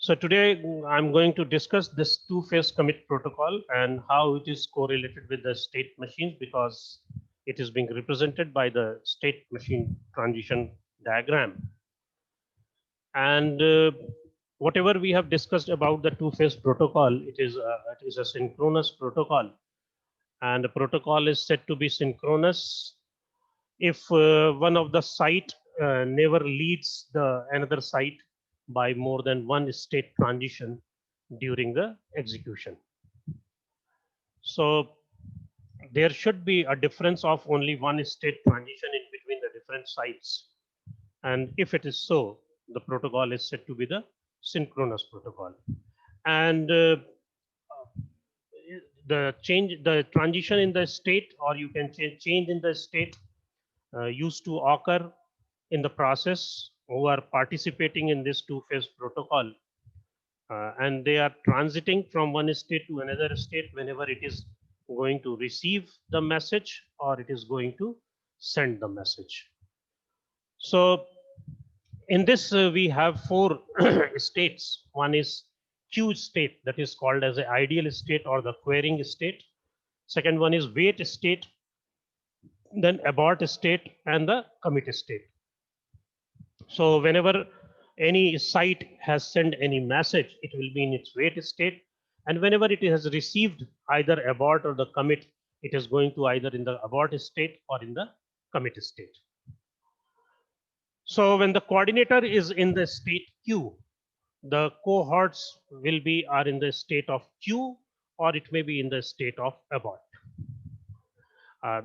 So today I'm going to discuss this two-phase commit protocol and how it is correlated with the state machines, because it is being represented by the state machine transition diagram. And whatever we have discussed about the two-phase protocol, it is a synchronous protocol, and the protocol is said to be synchronous if one of the site never leads the another site by more than one state transition during the execution. So there should be a difference of only one state transition in between the different sites. And if it is so, the protocol is said to be the synchronous protocol. And the transition in the state, or you can change in the state, used to occur in the process who are participating in this two-phase protocol, and they are transiting from one state to another state whenever it is going to receive the message or it is going to send the message. So in this, we have four states. One is queue state, that is called as the ideal state or the querying state. Second one is wait state, then abort state, and the commit state. So whenever any site has sent any message, it will be in its wait state. And whenever it has received either abort or the commit, it is going to either in the abort state or in the commit state. So when the coordinator is in the state queue, the cohorts will be are in the state of queue, or it may be in the state of abort.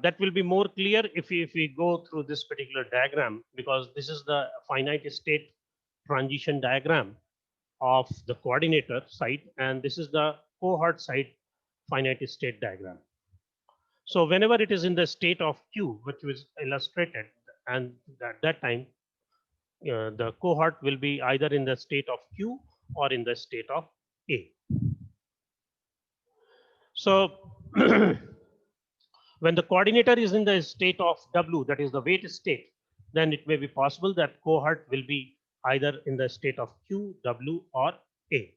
That will be more clear if we go through this particular diagram, because this is the finite state transition diagram of the coordinator site, and this is the cohort site finite state diagram. So whenever it is in the state of queue, which was illustrated, and at that time, the cohort will be either in the state of queue or in the state of A. So when the coordinator is in the state of W, that is the wait state, then it may be possible that cohort will be either in the state of Q, W, or A.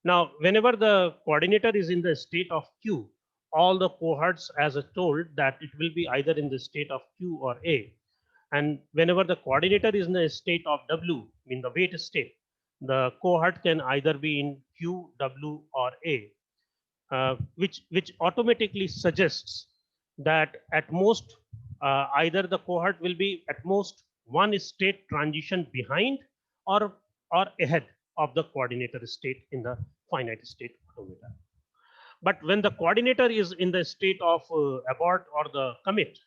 Now, whenever the coordinator is in the state of Q, all the cohorts, as I told, that it will be either in the state of Q or A. And whenever the coordinator is in the state of W, in the wait state, the cohort can either be in Q, W, or A. Which automatically suggests that at most either the cohort will be at most one state transition behind or ahead of the coordinator state in the finite state automator. But when the coordinator is in the state of abort or the commit,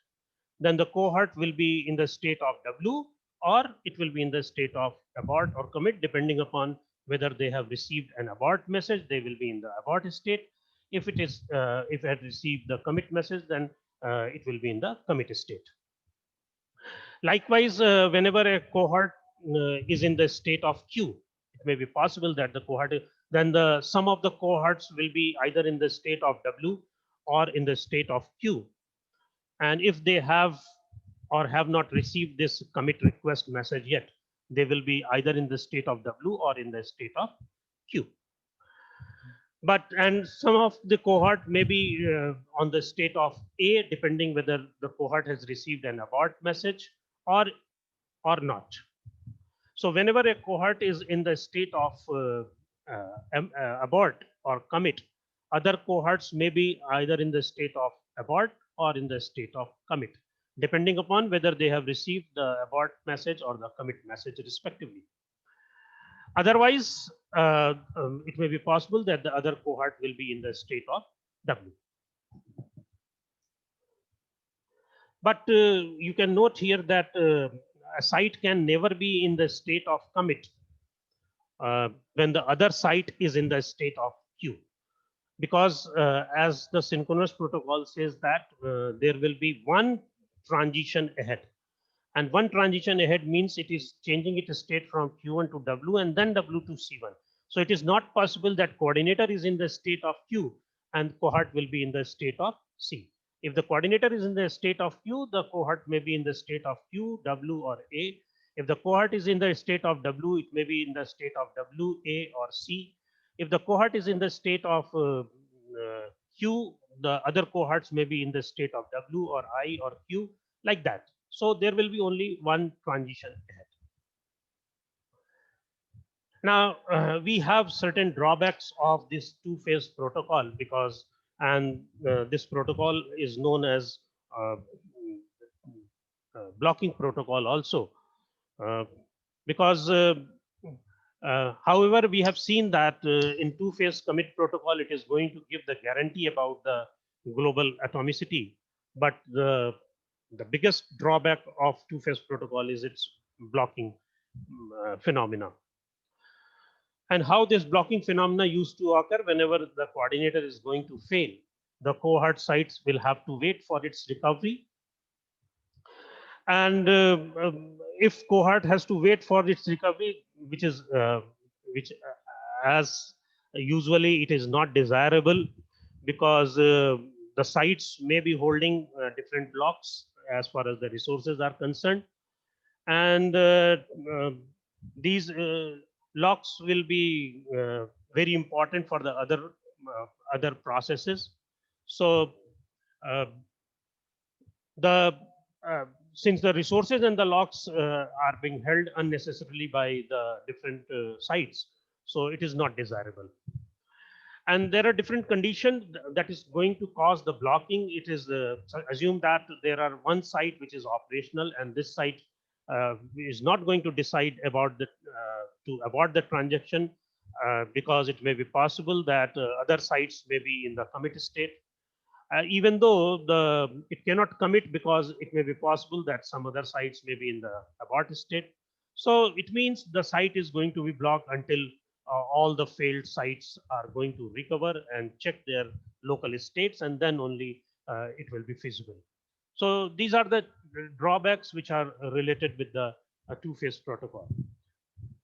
then the cohort will be in the state of W, or it will be in the state of abort or commit, depending upon whether they have received an abort message. They will be in the abort state. If it had received the commit message, then it will be in the commit state. Likewise, whenever a cohort is in the state of Q, it may be possible that the cohort, then the sum of the cohorts will be either in the state of W or in the state of Q. And if they have or have not received this commit request message yet, they will be either in the state of W or in the state of Q. And some of the cohort may be on the state of A, depending whether the cohort has received an abort message or not. So whenever a cohort is in the state of abort or commit, other cohorts may be either in the state of abort or in the state of commit, depending upon whether they have received the abort message or the commit message respectively. Otherwise, it may be possible that the other cohort will be in the state of W. But you can note here that a site can never be in the state of commit when the other site is in the state of queue. Because as the synchronous protocol says that there will be one transition ahead. And one transition ahead means it is changing its state from Q1 to W and then W to C1. So it is not possible that coordinator is in the state of Q and cohort will be in the state of C. If the coordinator is in the state of Q, the cohort may be in the state of Q, W, or A. If the cohort is in the state of W, it may be in the state of W, A, or C. If the cohort is in the state of Q, the other cohorts may be in the state of W or I or Q, like that. So there will be only one transition ahead. Now, we have certain drawbacks of this two-phase protocol because, and this protocol is known as uh, blocking protocol also, uh, because however, we have seen that in two-phase commit protocol, it is going to give the guarantee about the global atomicity. But the biggest drawback of two-phase protocol is its blocking phenomena. And how this blocking phenomena used to occur whenever the coordinator is going to fail. The cohort sites will have to wait for its recovery. And if cohort has to wait for its recovery, which as usually it is not desirable, because the sites may be holding different blocks as far as the resources are concerned, and these locks will be very important for the other processes. So uh, the since the resources and the locks are being held unnecessarily by the different sites, so it is not desirable. And there are different conditions that is going to cause the blocking. It is assumed that there are one site which is operational, and this site is not going to decide about the to abort the transaction, because it may be possible that other sites may be in the commit state, even though it cannot commit because it may be possible that some other sites may be in the abort state. So it means the site is going to be blocked until all the failed sites are going to recover and check their local states, and then only it will be feasible. So these are the drawbacks which are related with the two-phase protocol.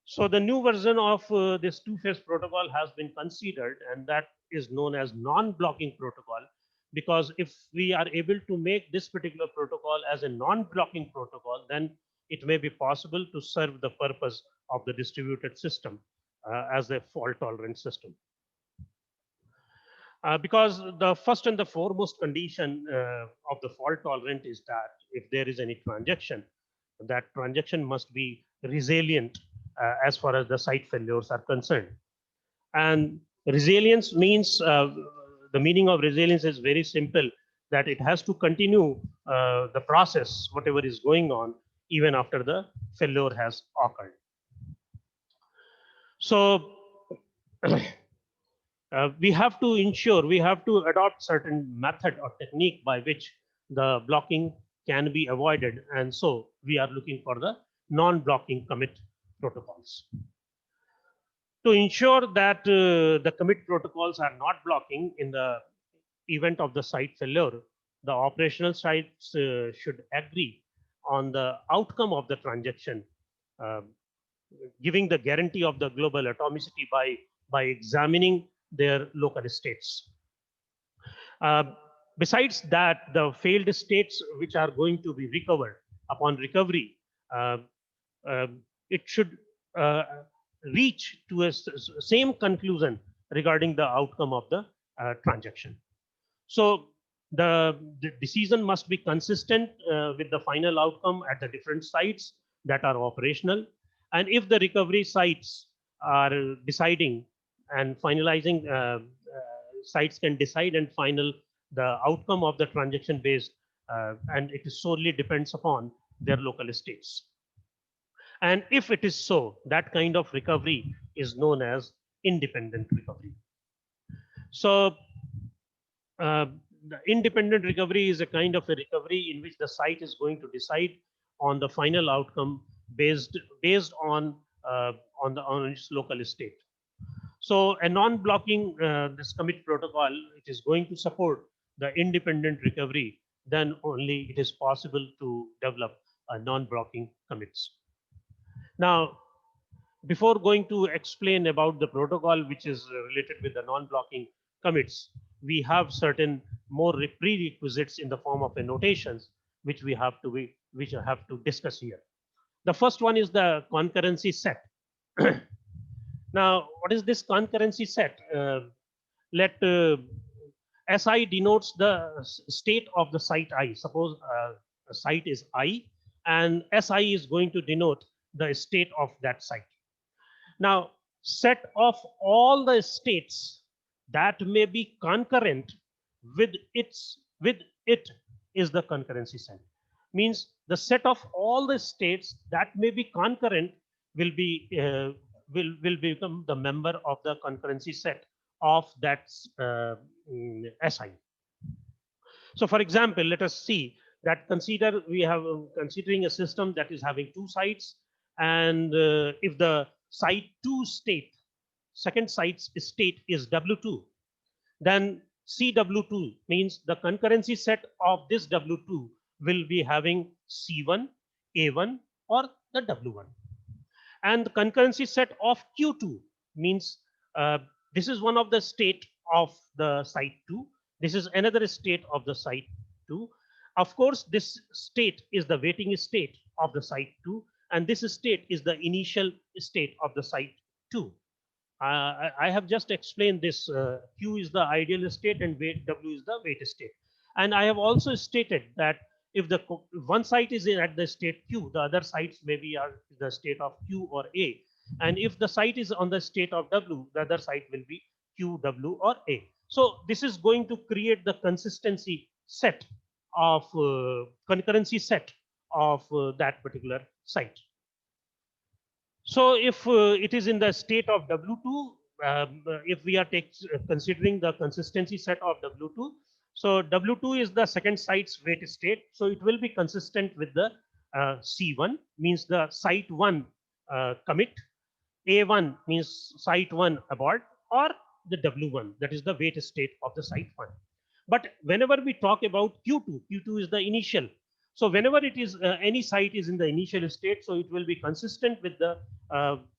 So the new version of this two-phase protocol has been considered, and that is known as non-blocking protocol. Because if we are able to make this particular protocol as a non-blocking protocol, then it may be possible to serve the purpose of the distributed system as a fault-tolerant system. Because the first and the foremost condition of the fault-tolerant is that if there is any transaction, that transaction must be resilient as far as the site failures are concerned. And resilience means, the meaning of resilience is very simple, that it has to continue the process, whatever is going on, even after the failure has occurred. So we have to ensure, we have to adopt certain method or technique by which the blocking can be avoided. And so we are looking for the non-blocking commit protocols. To ensure that the commit protocols are not blocking in the event of the site failure, the operational sites should agree on the outcome of the transaction, uh, giving the guarantee of the global atomicity by examining their local states. Uh, Besides that, the failed states which are going to be recovered upon recovery, uh, uh, it should uh, reach to a same conclusion regarding the outcome of the transaction. So the decision must be consistent with the final outcome at the different sites that are operational. And if the recovery sites are deciding and finalizing, sites can decide and final the outcome of the transaction based, and it solely depends upon their local states. And if it is so, that kind of recovery is known as independent recovery. So uh, the independent recovery is a kind of a recovery in which the site is going to decide on the final outcome based on its local state. So a non-blocking this commit protocol, it is going to support the independent recovery. Then only it is possible to develop a non-blocking commits. Now, before going to explain about the protocol which is related with the non-blocking commits, we have certain more prerequisites in the form of a notations which we have to discuss here. The first one is the concurrency set. Now, what is this concurrency set? Let SI denotes the state of the site I. Suppose a site is I, and SI is going to denote the state of that site. Now, set of all the states that may be concurrent with it is the concurrency set. Means the set of all the states that may be concurrent will be will become the member of the concurrency set of that SI. So, for example, let us see that we have considering a system that is having two sites, and if the site 2 state, second site's state is W2, then CW2 means the concurrency set of this W2 will be having C1, A1, or the W1. And the concurrency set of Q2 means this is one of the state of the site 2. This is another state of the site 2. Of course, this state is the waiting state of the site 2, and this state is the initial state of the site 2. I have just explained this. Q is the ideal state and W is the wait state. And I have also stated that if the one site is at the state Q, the other sites maybe are the state of Q or A. And if the site is on the state of W, the other site will be Q, W, or A. So this is going to create the consistency set of concurrency set of that particular site. So if it is in the state of W2, if we are considering the consistency set of W2, so W2 is the second site's wait state. So it will be consistent with the C1, means the site 1 commit, A1 means site 1 abort, or the W1, that is the wait state of the site 1. But whenever we talk about Q2, Q2 is the initial. So whenever it is any site is in the initial state, so it will be consistent with the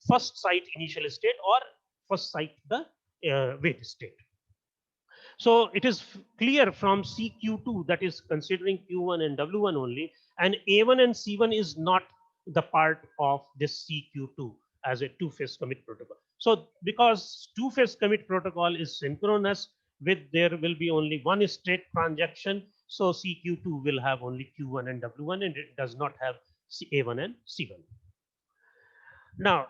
first site initial state or first site the wait state. So it is clear from CQ2 that is considering Q1 and W1 only, and A1 and C1 is not the part of this CQ2 as a two-phase commit protocol. So because two-phase commit protocol is synchronous with there will be only one state transaction, so CQ2 will have only Q1 and W1, and it does not have A1 and C1. Now,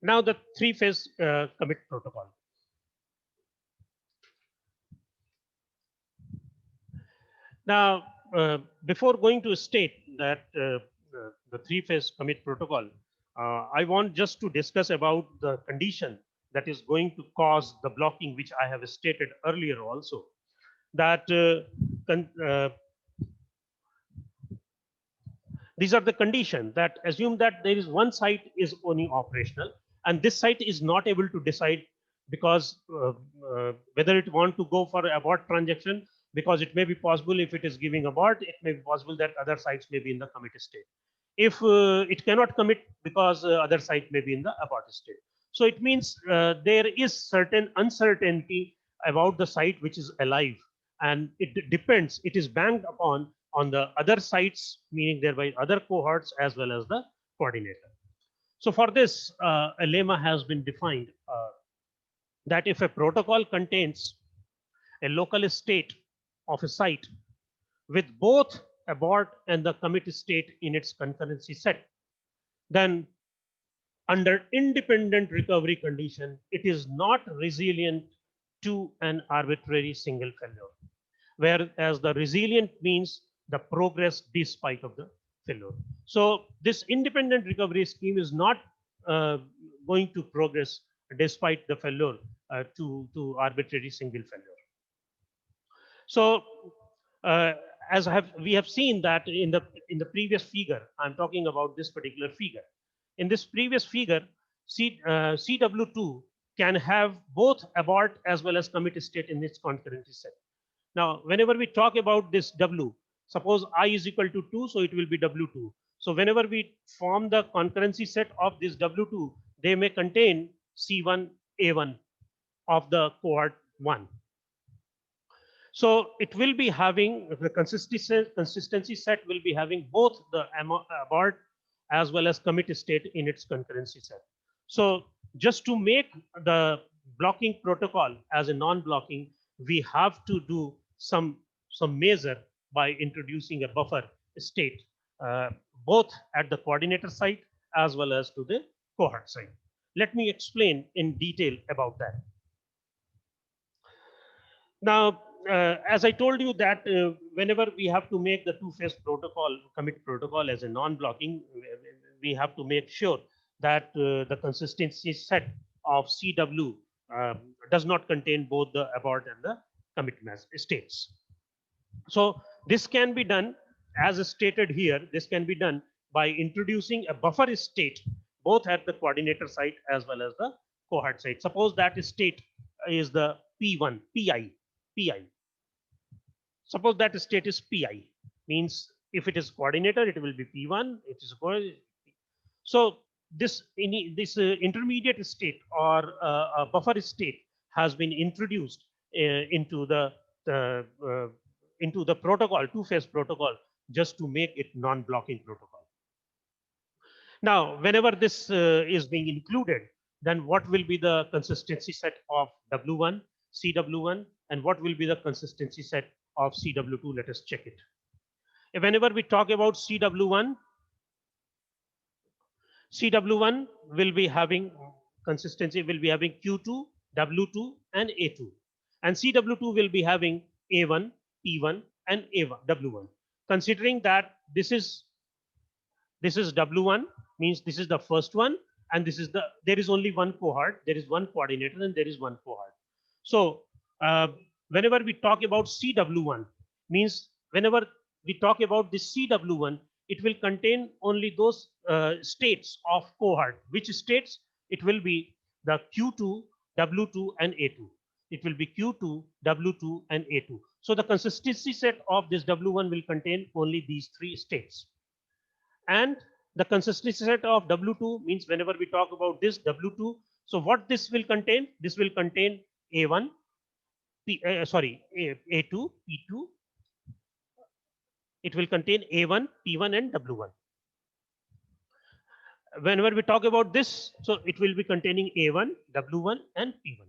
now the three-phase commit protocol. Now, before going to state that the three-phase commit protocol, I want just to discuss about the condition that is going to cause the blocking, which I have stated earlier also, that these are the conditions that assume that there is one site is only operational, and this site is not able to decide because whether it want to go for abort transaction, because it may be possible if it is giving abort, it may be possible that other sites may be in the commit state. If it cannot commit because other site may be in the abort state. So it means there is certain uncertainty about the site which is alive, and it depends, it is banked upon on the other sites, meaning thereby other cohorts as well as the coordinator. So for this, a lemma has been defined that if a protocol contains a local state of a site with both abort and the commit state in its concurrency set, then under independent recovery condition, it is not resilient to an arbitrary single failure. Whereas the resilient means the progress despite of the failure. So this independent recovery scheme is not going to progress despite the failure to arbitrary single failure. So as we have seen that in the previous figure, I'm talking about this particular figure. In this previous figure, CW2 can have both abort as well as commit state in its concurrency set. Now, whenever we talk about this W, suppose I is equal to 2, so it will be W2. So whenever we form the concurrency set of this W2, they may contain C1, A1 of the cohort 1. So it will be having the consistency set will be having both the abort as well as commit state in its concurrency set. So just to make the blocking protocol as a non-blocking, we have to do some measure by introducing a buffer state, uh, both at the coordinator site as well as to the cohort site. Let me explain in detail about that. Now, as I told you that whenever we have to make the two-phase protocol, commit protocol as a non-blocking, we have to make sure that the consistency set of CW does not contain both the abort and the commit states. So this can be done, as stated here, this can be done by introducing a buffer state both at the coordinator site as well as the cohort site. Suppose that state is the P1, PI. Suppose that state is PI, means if it is coordinator, it will be P1. It is so this intermediate state or a buffer state has been introduced into uh, the protocol, two-phase protocol, just to make it non-blocking protocol. Now, whenever this is being included, then what will be the consistency set of W1, CW1, and what will be the consistency set of CW2? Let us check it. Whenever we talk about CW1, CW1 will be having consistency, will be having Q2, W2, and A2. And CW2 will be having A1, P1, and A1, W1. Considering that this is W1, means this is the first one, and this is there is only one cohort, there is one coordinator, and there is one cohort. So whenever we talk about CW1, means whenever we talk about this CW1, it will contain only those states of cohort. Which states? It will be the Q2, W2, and A2. It will be Q2, W2, and A2. So the consistency set of this W1 will contain only these three states. And the consistency set of W2 means whenever we talk about this W2, so what this will contain? This will contain A1, A2, P2. It will contain A1, P1, and W1. Whenever we talk about this, so it will be containing A1, W1, and P1.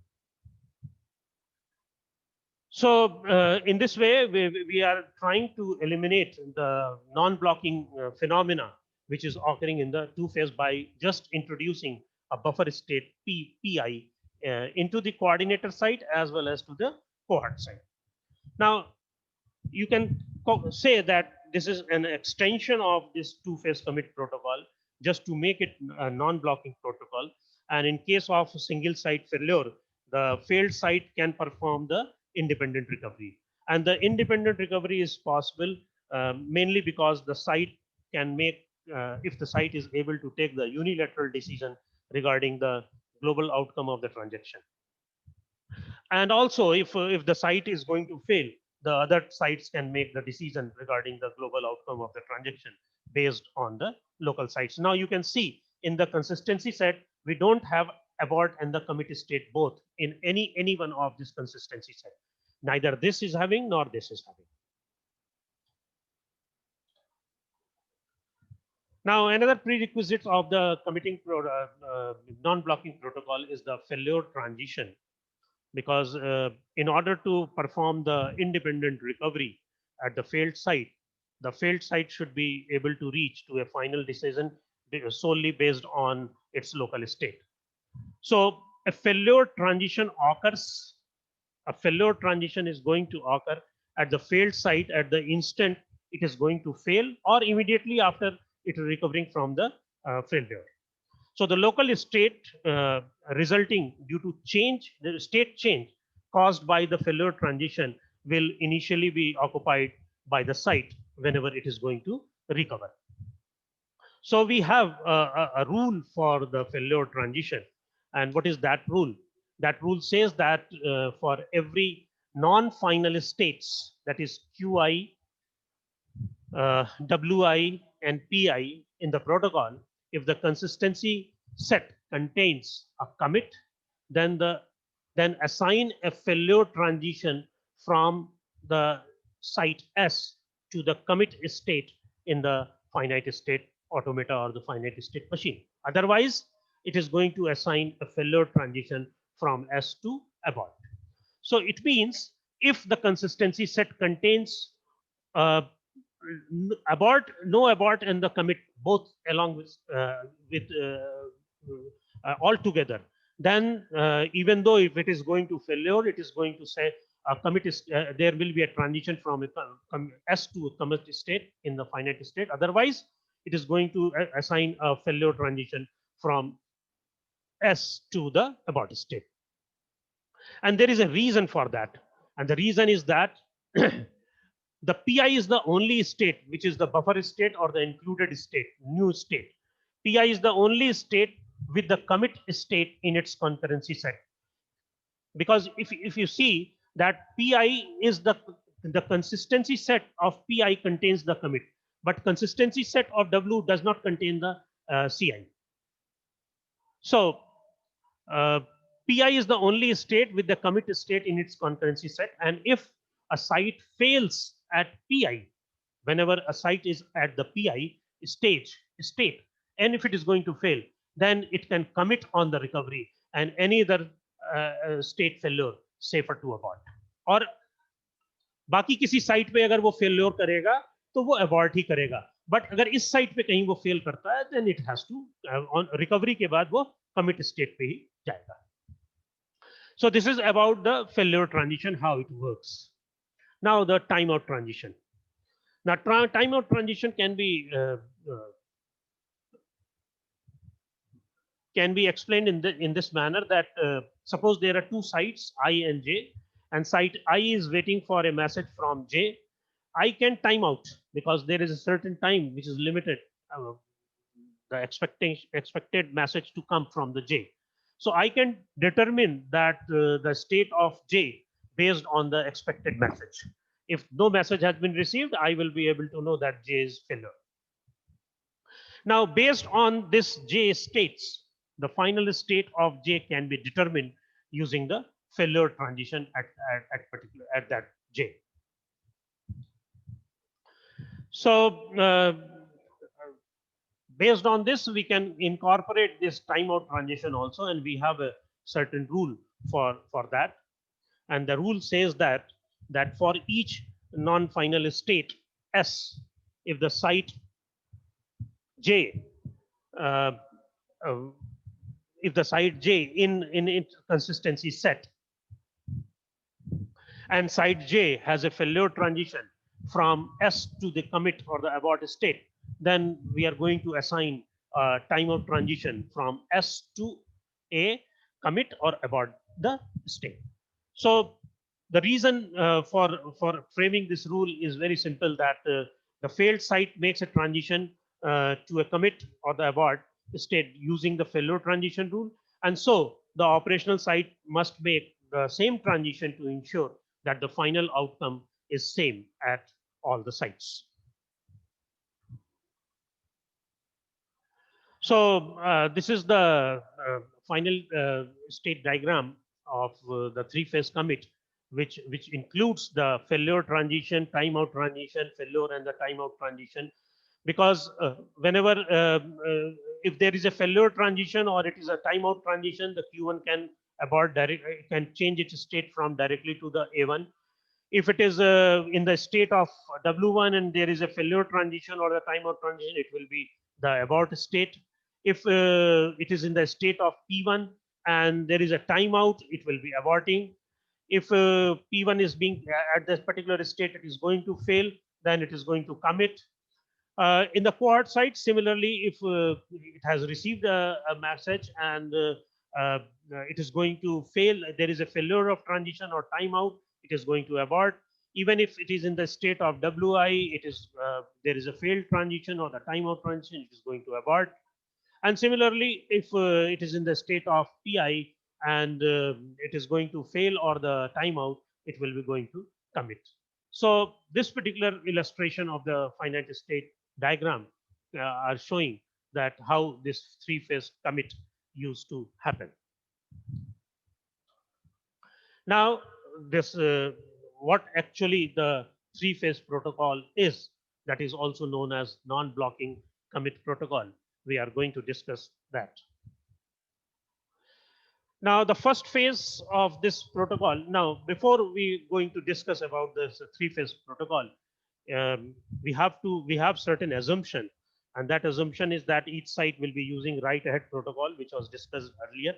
So in this way, we are trying to eliminate the non-blocking phenomena which is occurring in the two-phase by just introducing a buffer state PI into the coordinator site as well as to the cohort site. Now, you can say that this is an extension of this two-phase commit protocol just to make it a non-blocking protocol. And in case of single site failure, the failed site can perform the independent recovery. And the independent recovery is possible mainly because the site can make, if the site is able to take the unilateral decision regarding the global outcome of the transaction. And also, if the site is going to fail, the other sites can make the decision regarding the global outcome of the transaction based on the local sites. Now you can see in the consistency set, we don't have abort and the commit state both in any one of this consistency set. Neither this is having nor this is having. Now, another prerequisite of the committing non-blocking protocol is the failure transition, because in order to perform the independent recovery at the failed site should be able to reach to a final decision solely based on its local state. So a failure transition occurs. A failure transition is going to occur at the failed site at the instant it is going to fail or immediately after it is recovering from the failure. So the local state resulting due to change, the state change caused by the failure transition will initially be occupied by the site whenever it is going to recover. So we have a rule for the failure transition. And what is that rule? That rule says that for every non-final states, that is QI, WI, and PI in the protocol, if the consistency set contains a commit, then assign a failure transition from the site S to the commit state in the finite state automata or the finite state machine. Otherwise, it is going to assign a failure transition from S to abort. So it means if the consistency set contains uh, abort, no abort, and the commit both along with all together, then even though if it is going to failure, it is going to say commit is there will be a transition from S to a commit state in the finite state. Otherwise, it is going to assign a failure transition from S to the abort state. And there is a reason for that. And the reason is that the PI is the only state which is the buffer state or the included state, new state. PI is the only state with the commit state in its concurrency set. Because if you see that PI is the consistency set of PI contains the commit, but consistency set of W does not contain the CI. So PI is the only state with the commit state in its concurrency set. And if a site fails at PI, whenever a site is at the PI state, and if it is going to fail, then it can commit on the recovery and any other state failure safer to abort. और बाकी किसी site पे अगर वो failure करेगा तो वो abort ही करेगा. बट अगर इस साइट पे कहीं वो फेल करता है, then it has to on recovery के बाद वो कमिट स्टेट पे ही जाएगा. So this is about the failure transition, how it works. Now the timeout transition. Now timeout transition can be explained in this manner that suppose there are two sites I and J, and site I is waiting for a message from J. I can time out because there is a certain time which is limited, the expected message to come from the J. So I can determine that the state of J based on the expected message. If no message has been received, I will be able to know that J is failure. Now, based on this J states, the final state of J can be determined using the failure transition at that J. So based on this, we can incorporate this timeout transition also, and we have a certain rule for that. And the rule says that for each non-final state S, if the site J, if the site J in its consistency set, and site J has a failure transition from S to the commit or the abort state, then we are going to assign a timeout transition from S to a commit or abort the state. So the reason for framing this rule is very simple, that the failed site makes a transition to a commit or the abort state using the failure transition rule. And so the operational site must make the same transition to ensure that the final outcome is same at all the sites. So this is the final state diagram of the three-phase commit, which includes the failure transition, timeout transition, failure, and the timeout transition. Because whenever if there is a failure transition or it is a timeout transition, the Q1 can abort can change its state from directly to the A1. If it is in the state of W1 and there is a failure transition or the timeout transition, it will be the abort state. If it is in the state of P1 and there is a timeout, it will be aborting. If P1 is being at this particular state, it is going to fail, then it is going to commit. In the cohort site, similarly, if it has received a message and it is going to fail, there is a failure of transition or timeout, it is going to abort. Even if it is in the state of WI, it is there is a failed transition or the timeout transition, it is going to abort. And similarly, if it is in the state of PI and it is going to fail or the timeout, it will be going to commit. So this particular illustration of the finite state diagram are showing that how this three-phase commit used to happen. Now, this what actually the three-phase protocol is, that is also known as non-blocking commit protocol. We are going to discuss that. Now, the first phase of this protocol. Now, before we going to discuss about this three-phase protocol, we have certain assumption, and that assumption is that each site will be using write-ahead protocol, which was discussed earlier,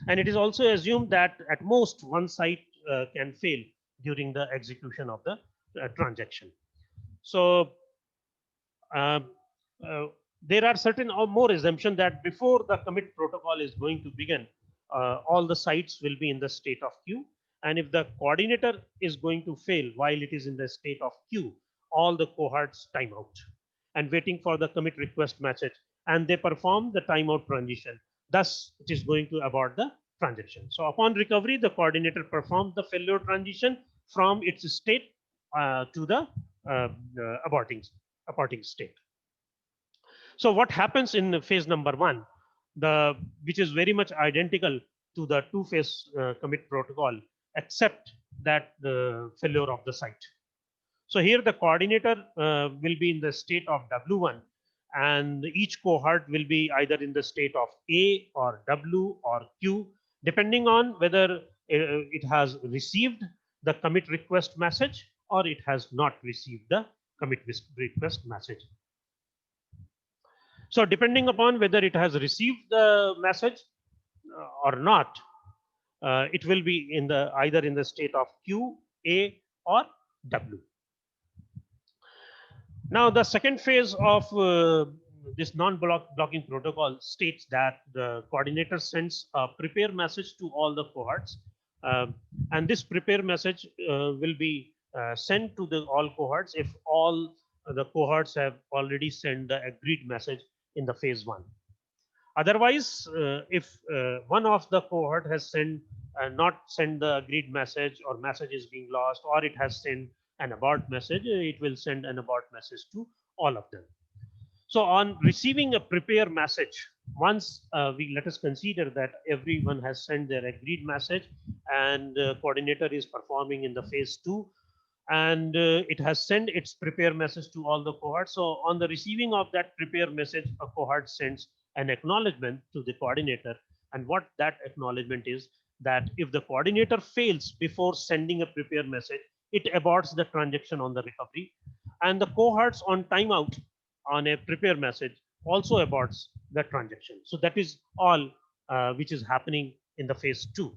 and it is also assumed that at most one site can fail during the execution of the transaction. So uh, uh, there are certain or more assumption that before the commit protocol is going to begin, all the sites will be in the state of queue. And if the coordinator is going to fail while it is in the state of queue, all the cohorts time out and waiting for the commit request message, and they perform the timeout transition. Thus, it is going to abort the transaction. So upon recovery, the coordinator performs the failure transition from its state to the aborting state. So what happens in phase number one, which is very much identical to the two-phase commit protocol, except that the failure of the site. So here the coordinator will be in the state of W1, and each cohort will be either in the state of A or W or Q, depending on whether it has received the commit request message or it has not received the commit request message. So depending upon whether it has received the message or not, it will be in the either in the state of Q, A, or W. Now, the second phase of this non-blocking protocol states that the coordinator sends a prepare message to all the cohorts, and this prepare message will be sent to the all cohorts if all the cohorts have already sent the agreed message in the phase one. Otherwise, if one of the cohort has not sent the agreed message, or message is being lost, or it has sent an abort message, it will send an abort message to all of them. So on receiving a prepare message, once we let us consider that everyone has sent their agreed message and coordinator is performing in the phase two, and it has sent its prepare message to all the cohorts. So on the receiving of that prepare message, a cohort sends an acknowledgement to the coordinator. And what that acknowledgement is, that if the coordinator fails before sending a prepare message, it aborts the transaction on the recovery. And the cohorts on timeout on a prepare message also aborts the transaction. So that is all which is happening in the phase two.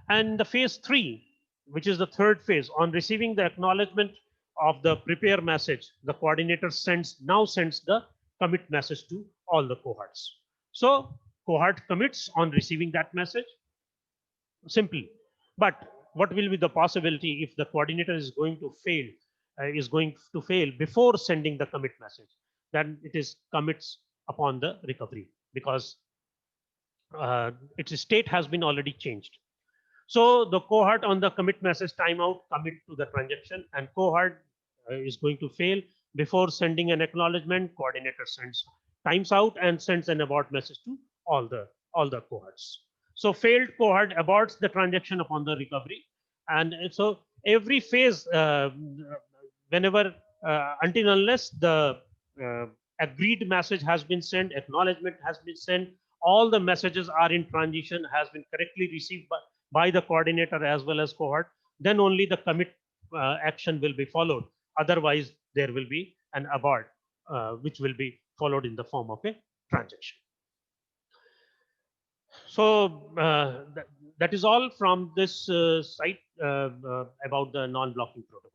And the phase three, which is the third phase, on receiving the acknowledgement of the prepare message, the coordinator now sends the commit message to all the cohorts. So cohort commits on receiving that message simply. But what will be the possibility if the coordinator is going to fail before sending the commit message? Then it is commits upon the recovery, because its state has been already changed. So the cohort on the commit message timeout commit to the transaction, and cohort is going to fail before sending an acknowledgement. Coordinator sends times out and sends an abort message to all the cohorts. So failed cohort aborts the transaction upon the recovery, and so every phase, whenever until unless the agreed message has been sent, acknowledgement has been sent, all the messages are in transition, has been correctly received by the coordinator as well as cohort, then only the commit action will be followed. Otherwise, there will be an abort, which will be followed in the form of a transaction. So that is all from this site about the non-blocking protocol.